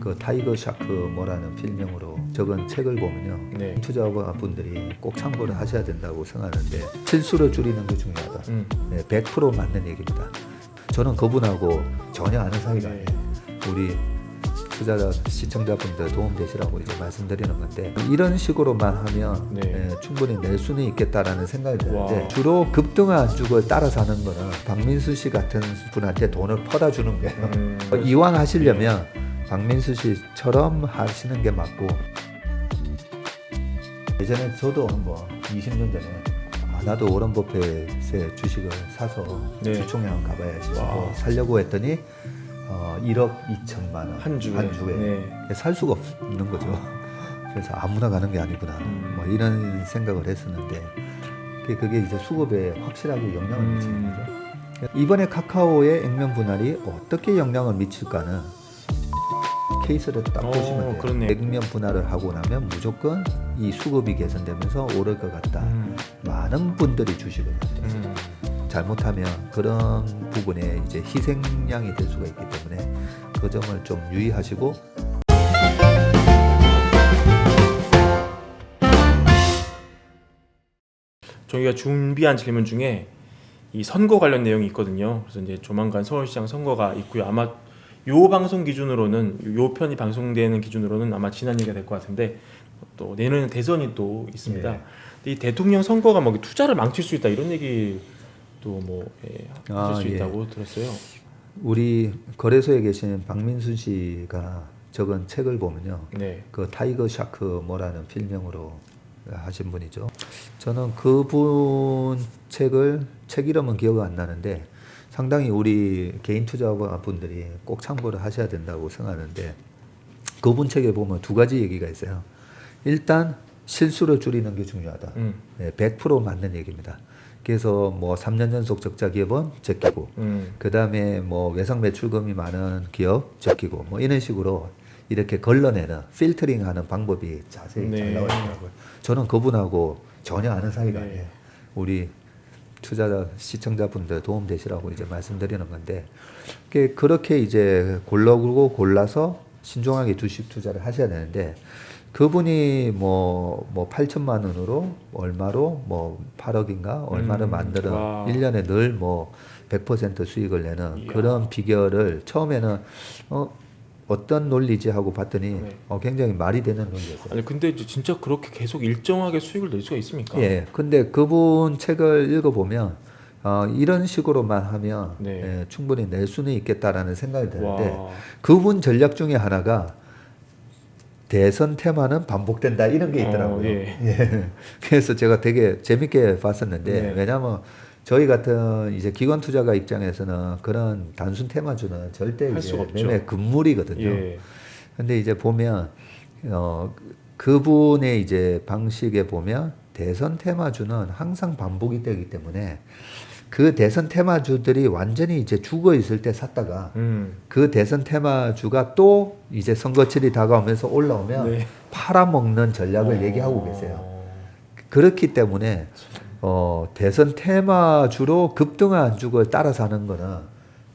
그 타이거 샤크 뭐라는 필명으로 적은 책을 보면요. 네. 투자자분들이 꼭 참고를 하셔야 된다고 생각하는데 실수를 줄이는 게 중요하다. 네, 100% 맞는 얘기입니다. 저는 그분하고 전혀 아는 사이가 아니에요. 우리 투자자 시청자분들 도움 되시라고 이제 말씀드리는 건데 이런 식으로만 하면 네. 충분히 낼 수는 있겠다라는 생각이 드는데 와. 주로 급등한 주를 따라 사는 거는 박민수 씨 같은 분한테 돈을 퍼다 주는 거예요. 이왕 하시려면 박민수 씨처럼 하시는 게 맞고 예전에 저도 한번 20년 전에 나도 워런 버핏의 주식을 사서 네. 주총회 한번 가봐야지 와. 하고 살려고 했더니 1억 2천만 원 한 주에. 네. 살 수가 없는 거죠. 그래서 아무나 가는 게 아니구나 뭐 이런 생각을 했었는데 그게 이제 수급에 확실하게 영향을 미치는 거죠. 이번에 카카오의 액면 분할이 어떻게 영향을 미칠까는 케이스를 딱 보시면 돼요. 그렇네요. 액면 분할을 하고 나면 무조건 이 수급이 개선되면서 오를 것 같다. 많은 분들이 주식을 하세요. 잘못하면 그런 부분에 이제 희생양이 될 수가 있기 때문에 그 점을 좀 유의하시고 저희가 준비한 질문 중에 이 선거 관련 내용이 있거든요. 그래서 이제 조만간 서울시장 선거가 있고요. 아마 요 방송 기준으로는 요 편이 방송되는 기준으로는 아마 지난 얘기가 될 것 같은데 또 내년에 대선이 또 있습니다. 예. 근데 이 대통령 선거가 뭐 투자를 망칠 수 있다 이런 얘기 또뭐 하실 수 예. 있다고 들었어요. 우리 거래소에 계신 박민순 씨가 적은 책을 보면요. 네. 그 타이거 샤크 뭐라는 필명으로 하신 분이죠. 저는 그분 책 이름은 기억 안 나는데 상당히 우리 개인 투자분들이 꼭 참고를 하셔야 된다고 생각하는데 그분 책에 보면 두 가지 얘기가 있어요. 일단 실수를 줄이는 게 중요하다. 100% 맞는 얘기입니다. 그래서 뭐 3년 연속 적자 기업은 제끼고 그 다음에 뭐 외상 매출금이 많은 기업 제끼고 뭐 이런 식으로 이렇게 걸러내는 필터링하는 방법이 자세히 잘 나와 있더라고요. 저는 그분하고 전혀 아는 사이가 아니에요. 우리 투자자 시청자분들 도움 되시라고 이제 말씀드리는 건데 그렇게 이제 골라서 신중하게 주식 투자를 하셔야 되는데 그분이 뭐 8천만 원으로 얼마로 뭐 8억인가 얼마를 만드는 1년에 늘 뭐 100% 수익을 내는 이야. 그런 비결을 처음에는 어떤 논리지 하고 봤더니 굉장히 말이 되는 논리였어요. 아니 근데 진짜 그렇게 계속 일정하게 수익을 낼 수가 있습니까? 예. 근데 그분 책을 읽어보면 이런 식으로만 하면 충분히 낼 수는 있겠다라는 생각이 드는데 그분 전략 중에 하나가 대선 테마는 반복된다 이런 게 있더라고요. 예. 그래서 제가 되게 재밌게 봤었는데 왜냐하면 저희 같은 이제 기관 투자가 입장에서는 그런 단순 테마주는 절대 이제 매매 금물이거든요. 근데 이제 보면 그분의 이제 방식에 보면 대선 테마주는 항상 반복이 되기 때문에 그 대선 테마주들이 완전히 이제 죽어 있을 때 샀다가 그 대선 테마주가 또 이제 선거철이 다가오면서 올라오면 팔아먹는 전략을 얘기하고 계세요. 그렇기 때문에 대선 테마주로 급등한 주를 따라 사는 거는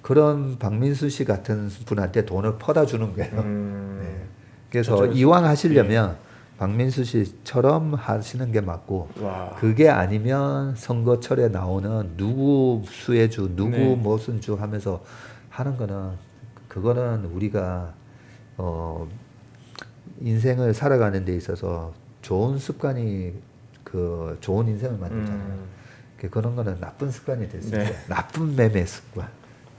그런 박민수 씨 같은 분한테 돈을 퍼다 주는 거예요. 그래서 이왕 하시려면 박민수 씨처럼 하시는 게 맞고 그게 아니면 선거철에 나오는 누구 수혜주 누구 무슨 주 하면서 하는 거는 그거는 우리가 인생을 살아가는 데 있어서 좋은 습관이 그 좋은 인생을 만들잖아요. 그런 거는 나쁜 습관이 될 수 있어요. 나쁜 매매 습관.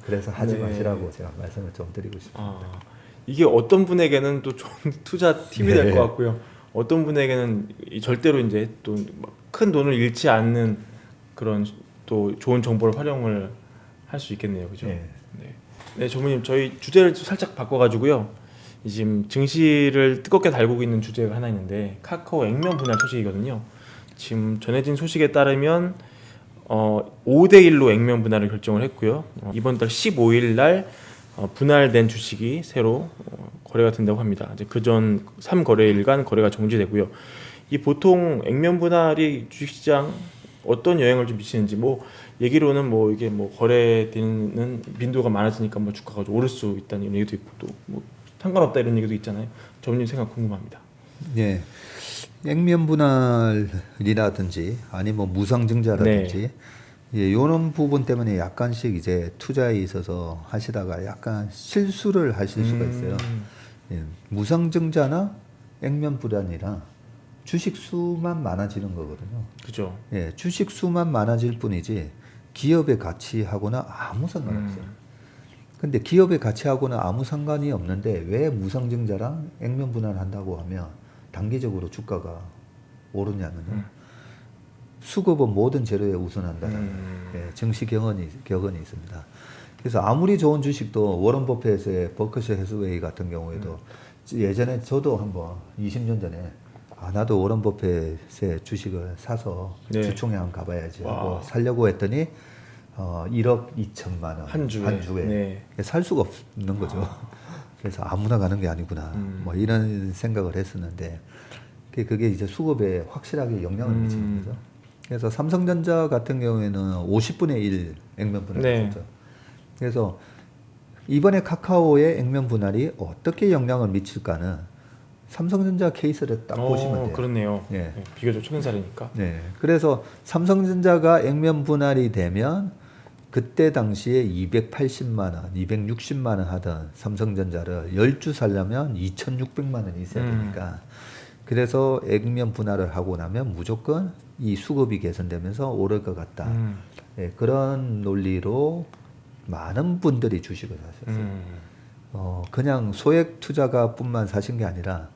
그래서 하지 마시라고 제가 말씀을 좀 드리고 싶습니다. 이게 어떤 분에게는 또 좋은 투자 팁이 될 것 같고요. 어떤 분에게는 절대로 이제 또 큰 돈을 잃지 않는 그런 또 좋은 정보를 활용을 할 수 있겠네요, 그죠? 네, 전무님 저희 주제를 좀 살짝 바꿔가지고요. 지금 증시를 뜨겁게 달구고 있는 주제가 하나 있는데 카카오 액면 분할 소식이거든요. 지금 전해진 소식에 따르면 5대1로 액면 분할을 결정을 했고요. 이번 달 15일 날 분할된 주식이 새로 거래가 된다고 합니다. 이제 그전 3거래일간 거래가 정지되고요. 이 보통 액면 분할이 주식시장 어떤 영향을 좀 미치는지 뭐 얘기로는 뭐 이게 뭐 거래되는 빈도가 많아지니까 뭐 주가가 좀 오를 수 있다는 얘기도 있고 또 뭐 상관없다 이런 얘기도 있잖아요. 전문님 생각 궁금합니다. 예. 액면 분할이라든지 아니면 무상증자라든지 예, 이런 부분 때문에 약간씩 이제 투자에 있어서 하시다가 약간 실수를 하실 수가 있어요. 예, 무상증자나 액면 분할이랑 주식 수만 많아지는 거거든요. 그죠. 예, 주식 수만 많아질 뿐이지 기업의 가치하고는 아무 상관없어요. 근데 기업의 가치하고는 아무 상관이 없는데 왜 무상증자랑 액면 분할한다고 하면 단기적으로 주가가 오르냐면요. 수급은 모든 재료에 우선한다는 예, 증시 격언이 있습니다. 그래서 아무리 좋은 주식도 워런 버핏의 버크셔 해스웨이 같은 경우에도 예전에 저도 한번 20년 전에 나도 워런 버핏의 주식을 사서 네. 주총회 한번 가봐야지 하고 와. 살려고 했더니 1억 2천만 원 한 주에. 네. 살 수가 없는 거죠. 그래서 아무나 가는 게 아니구나. 뭐 이런 생각을 했었는데 그게 이제 수급에 확실하게 영향을 미치는 거죠. 그래서 삼성전자 같은 경우에는 50분의 1 액면 분할했었죠. 그래서 이번에 카카오의 액면 분할이 어떻게 영향을 미칠까는 삼성전자 케이스를 딱 보시면 돼요. 그렇네요. 예. 네, 비교적 최근 사례니까. 네. 그래서 삼성전자가 액면 분할이 되면 그때 당시에 280만 원, 260만 원 하던 삼성전자를 10주 살려면 2,600만 원이 있어야 되니까 그래서 액면 분할을 하고 나면 무조건 이 수급이 개선되면서 오를 것 같다. 예, 그런 논리로 많은 분들이 주식을 사셨어요. 그냥 소액 투자가 뿐만 사신 게 아니라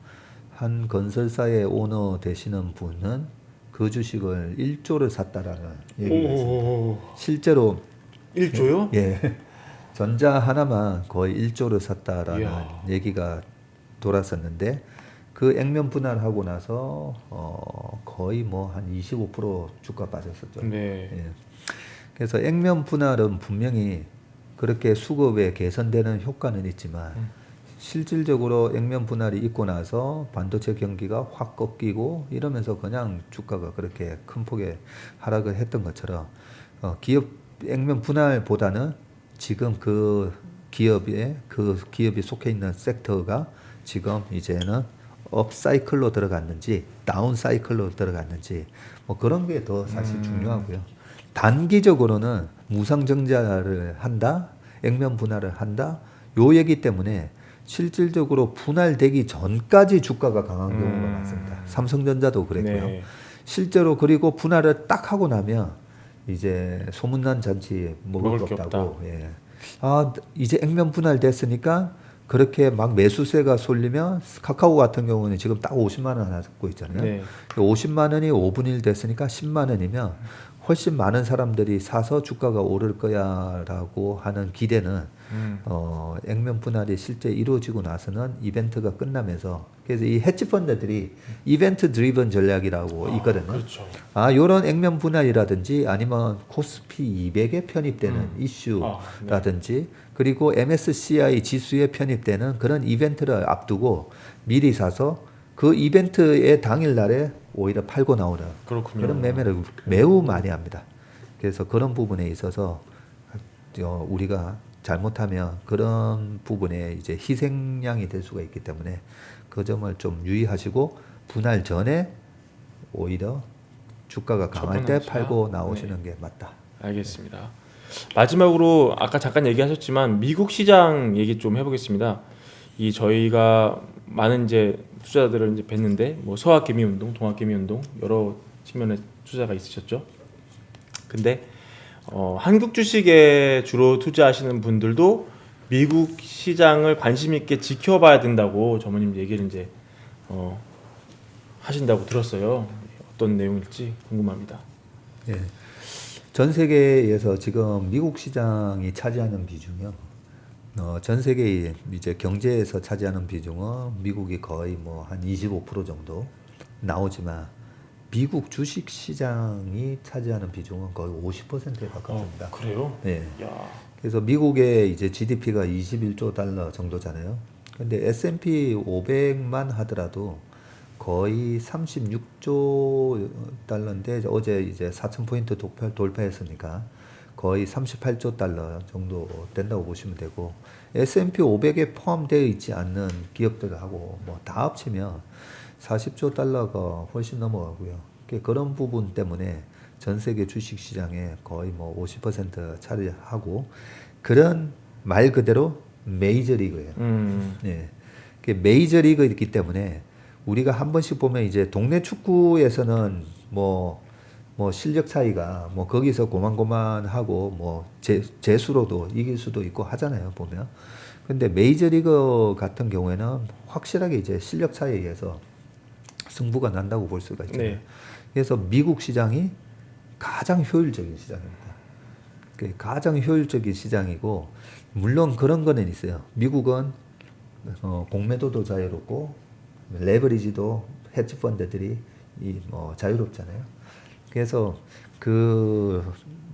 한 건설사의 오너 되시는 분은 그 주식을 1조를 샀다라는 얘기가 있습니다. 실제로 1조요? 예. 전자 하나만 거의 1조를 샀다라는 이야. 얘기가 돌았었는데 그 액면 분할하고 나서 거의 뭐 한 25% 주가 빠졌었죠. 네. 예. 그래서 액면 분할은 분명히 그렇게 수급에 개선되는 효과는 있지만 실질적으로 액면 분할이 있고 나서 반도체 경기가 확 꺾이고 이러면서 그냥 주가가 그렇게 큰 폭의 하락을 했던 것처럼 기업 액면 분할보다는 지금 그 기업이 속해 있는 섹터가 지금 이제는 업 사이클로 들어갔는지 다운 사이클로 들어갔는지 뭐 그런 게 더 사실 중요하고요. 단기적으로는 무상증자를 한다, 액면 분할을 한다, 요 얘기 때문에 실질적으로 분할되기 전까지 주가가 강한 경우가 많습니다. 삼성전자도 그랬고요. 네. 실제로 그리고 분할을 딱 하고 나면 이제 소문난 잔치 먹을 게 게 없다고. 예. 이제 액면 분할 됐으니까 그렇게 막 매수세가 쏠리면 카카오 같은 경우는 지금 딱 50만 원 하나 갖고 있잖아요. 네. 50만 원이 5분의 1 됐으니까 10만 원이면 훨씬 많은 사람들이 사서 주가가 오를 거야라고 하는 기대는 액면 분할이 실제 이루어지고 나서는 이벤트가 끝나면서 그래서 이 헤지 펀드들이 이벤트 드리븐 전략이라고 있거든요. 그렇죠. 요런 액면 분할이라든지 아니면 코스피 200에 편입되는 이슈라든지 그리고 MSCI 지수에 편입되는 그런 이벤트를 앞두고 미리 사서 그 이벤트의 당일날에 오히려 팔고 나오는 그렇군요. 그런 매매를 매우 많이 합니다. 그래서 그런 부분에 있어서 우리가 잘못하면 그런 부분에 이제 희생양이 될 수가 있기 때문에 그 점을 좀 유의하시고 분할 전에 오히려 주가가 강할 때 팔고 나오시는 게 맞다. 알겠습니다. 마지막으로 아까 잠깐 얘기하셨지만 미국 시장 얘기 좀 해보겠습니다. 이 저희가 많은 이제 투자자들을 이제 뵀는데 뭐 서학개미 운동, 동학개미 운동 여러 측면의 투자가 있으셨죠. 근데 한국 주식에 주로 투자하시는 분들도 미국 시장을 관심 있게 지켜봐야 된다고 전무님 얘기를 이제 하신다고 들었어요. 어떤 내용일지 궁금합니다. 예. 전 세계에서 지금 미국 시장이 차지하는 비중이요. 전 세계의 이제 경제에서 차지하는 비중은 미국이 거의 뭐 한 25% 정도 나오지만 미국 주식 시장이 차지하는 비중은 거의 50%에 가깝습니다. 그래요? 네. 야. 그래서 미국의 이제 GDP가 21조 달러 정도잖아요. 근데 S&P 500만 하더라도 거의 36조 달러인데 어제 이제 4,000포인트 돌파했으니까 거의 38조 달러 정도 된다고 보시면 되고 S&P 500에 포함되어 있지 않는 기업들하고 뭐 다 합치면 40조 달러가 훨씬 넘어가고요. 그런 부분 때문에 전 세계 주식 시장에 거의 뭐 50% 차지하고 그런 말 그대로 메이저 리그예요. 예. 메이저 리그이기 때문에 우리가 한 번씩 보면 이제 동네 축구에서는 뭐 실력 차이가 뭐 거기서 고만고만하고 뭐 재수로도 이길 수도 있고 하잖아요, 보면. 근데 메이저리그 같은 경우에는 확실하게 이제 실력 차이에 의해서 승부가 난다고 볼 수가 있잖아요. 네. 그래서 미국 시장이 가장 효율적인 시장입니다. 가장 효율적인 시장이고 물론 그런 거는 있어요. 미국은 공매도도 자유롭고 레버리지도 헤지 펀드들이 자유롭잖아요. 그래서 그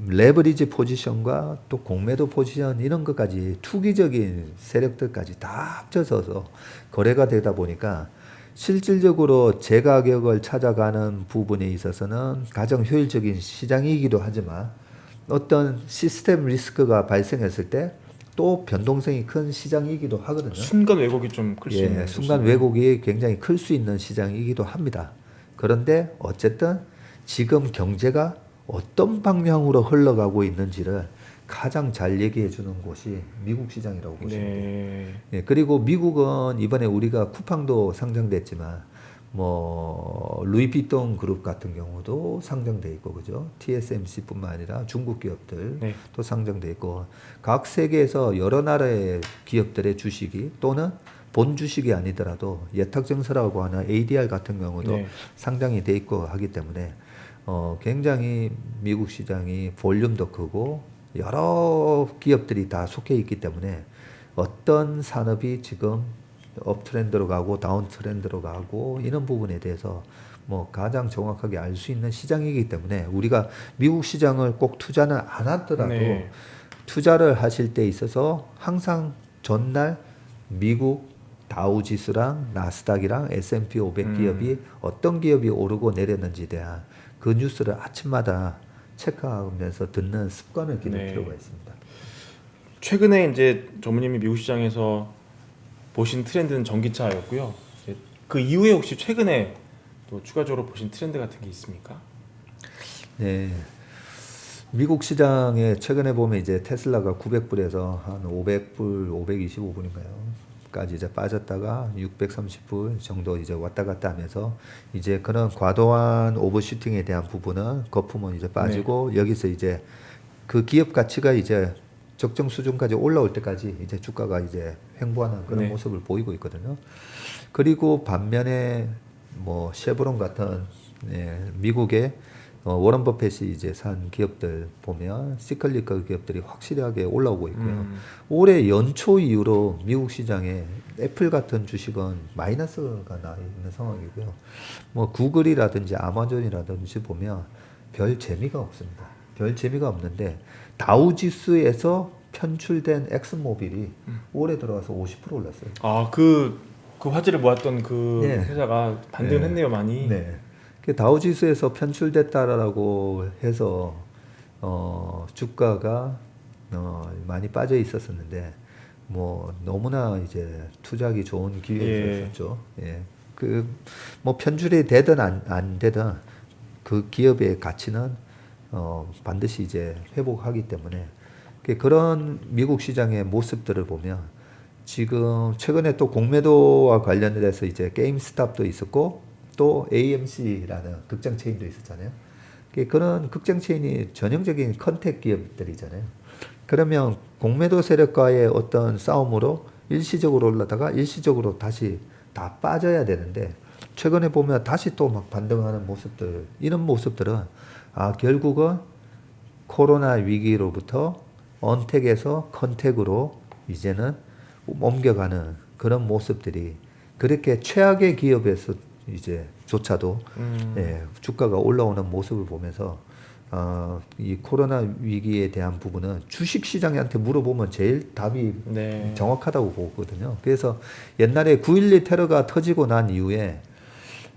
레버리지 포지션과 또 공매도 포지션 이런 것까지 투기적인 세력들까지 다 합쳐져서 거래가 되다 보니까 실질적으로 재가격을 찾아가는 부분에 있어서는 가장 효율적인 시장이기도 하지만 어떤 시스템 리스크가 발생했을 때 또 변동성이 큰 시장이기도 하거든요. 순간 왜곡이 좀 클 수 있는 순간 왜곡이 굉장히 클 수 있는 시장이기도 합니다. 그런데 어쨌든 지금 경제가 어떤 방향으로 흘러가고 있는지를 가장 잘 얘기해 주는 곳이 미국 시장이라고 보시면 돼요. 예, 그리고 미국은 이번에 우리가 쿠팡도 상장됐지만 뭐 루이비통 그룹 같은 경우도 상장돼 있고 그죠? TSMC뿐만 아니라 중국 기업들 또 상장돼 있고 각 세계에서 여러 나라의 기업들의 주식이 또는 본 주식이 아니더라도 예탁증서라고 하는 ADR 같은 경우도 상장이 돼 있고 하기 때문에 굉장히 미국 시장이 볼륨도 크고 여러 기업들이 다 속해 있기 때문에 어떤 산업이 지금 업트렌드로 가고 다운트렌드로 가고 이런 부분에 대해서 뭐 가장 정확하게 알 수 있는 시장이기 때문에 우리가 미국 시장을 꼭 투자는 안 하더라도 투자를 하실 때 있어서 항상 전날 미국 다우지수랑 나스닥이랑 S&P 500 기업이 어떤 기업이 오르고 내렸는지에 대한 그 뉴스를 아침마다 체크하면서 듣는 습관을 기를 필요가 있습니다. 최근에 이제 전무님이 미국 시장에서 보신 트렌드는 전기차였고요. 이제 그 이후에 혹시 최근에 또 추가적으로 보신 트렌드 같은 게 있습니까? 네. 미국 시장에 최근에 보면 이제 테슬라가 900불에서 한 500불, 525불인가요? 까지 이제 빠졌다가 630불 정도 이제 왔다 갔다 하면서 이제 그런 과도한 오버슈팅에 대한 부분은 거품은 이제 빠지고 여기서 이제 그 기업 가치가 이제 적정 수준까지 올라올 때까지 이제 주가가 이제 횡보하는 그런 모습을 보이고 있거든요. 그리고 반면에 뭐 쉐브론 같은 미국의 워런 버핏이 이제 산 기업들 보면 시클리컬 기업들이 확실하게 올라오고 있고요. 올해 연초 이후로 미국 시장에 애플 같은 주식은 마이너스가 나 있는 상황이고요. 뭐 구글이라든지 아마존이라든지 보면 별 재미가 없습니다. 별 재미가 없는데 다우지수에서 편출된 엑슨모빌이 올해 들어와서 50% 올랐어요. 아, 그 화제를 모았던 그 회사가 반등했네요, 많이. 네. 다우지수에서 편출됐다라고 해서 주가가 많이 빠져 있었었는데 뭐 너무나 이제 투자하기 좋은 기회였었죠. 그 뭐 편출이 되든 안 되든 그 기업의 가치는 반드시 이제 회복하기 때문에 그런 미국 시장의 모습들을 보면 지금 최근에 또 공매도와 관련돼서 이제 게임스탑도 있었고 또 AMC라는 극장 체인도 있었잖아요. 그런 극장 체인이 전형적인 컨택 기업들이잖아요. 그러면 공매도 세력과의 어떤 싸움으로 일시적으로 올라다가 일시적으로 다시 다 빠져야 되는데 최근에 보면 다시 또 막 반등하는 모습들, 이런 모습들은 결국은 코로나 위기로부터 언택에서 컨택으로 이제는 옮겨가는 그런 모습들이 그렇게 최악의 기업에서 이제 조차도 주가가 올라오는 모습을 보면서 이 코로나 위기에 대한 부분은 주식 시장한테 물어보면 제일 답이 정확하다고 보거든요. 그래서 옛날에 9.12 테러가 터지고 난 이후에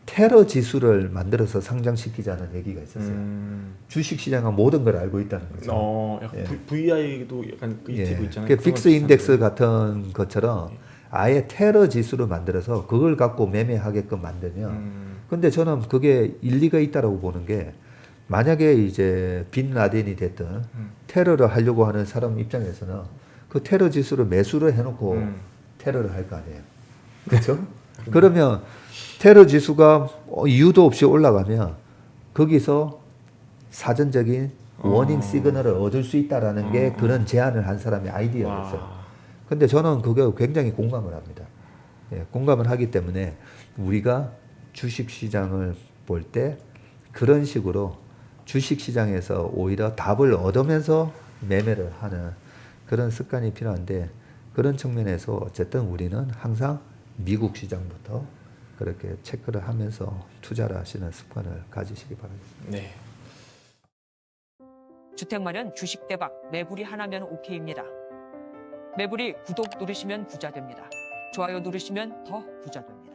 테러 지수를 만들어서 상장시키자는 얘기가 있었어요. 주식시장은 모든 걸 알고 있다는 거죠. 약간 예. VI도 약간 그 예. ETF 있잖아요. 그 그런 픽스 거 인덱스 비슷한데. 같은 것처럼 아예 테러 지수를 만들어서 그걸 갖고 매매하게끔 만들면 근데 저는 그게 일리가 있다라고 보는 게 만약에 이제 빈 라덴이 됐든 테러를 하려고 하는 사람 입장에서는 그 테러 지수를 매수를 해놓고 테러를 할 거 아니에요. 그렇죠? 그러면 테러 지수가 이유도 없이 올라가면 거기서 사전적인 워닝 시그널을 얻을 수 있다라는 게 그런 제안을 한 사람의 아이디어였어요. 와. 근데 저는 그게 굉장히 공감을 합니다. 예, 공감을 하기 때문에 우리가 주식 시장을 볼 때 그런 식으로 주식 시장에서 오히려 답을 얻으면서 매매를 하는 그런 습관이 필요한데 그런 측면에서 어쨌든 우리는 항상 미국 시장부터 그렇게 체크를 하면서 투자를 하시는 습관을 가지시기 바랍니다. 네. 주택 마련 주식 대박 매불이 하나면 오케이입니다. 매불이 구독 누르시면 부자 됩니다. 좋아요 누르시면 더 부자 됩니다.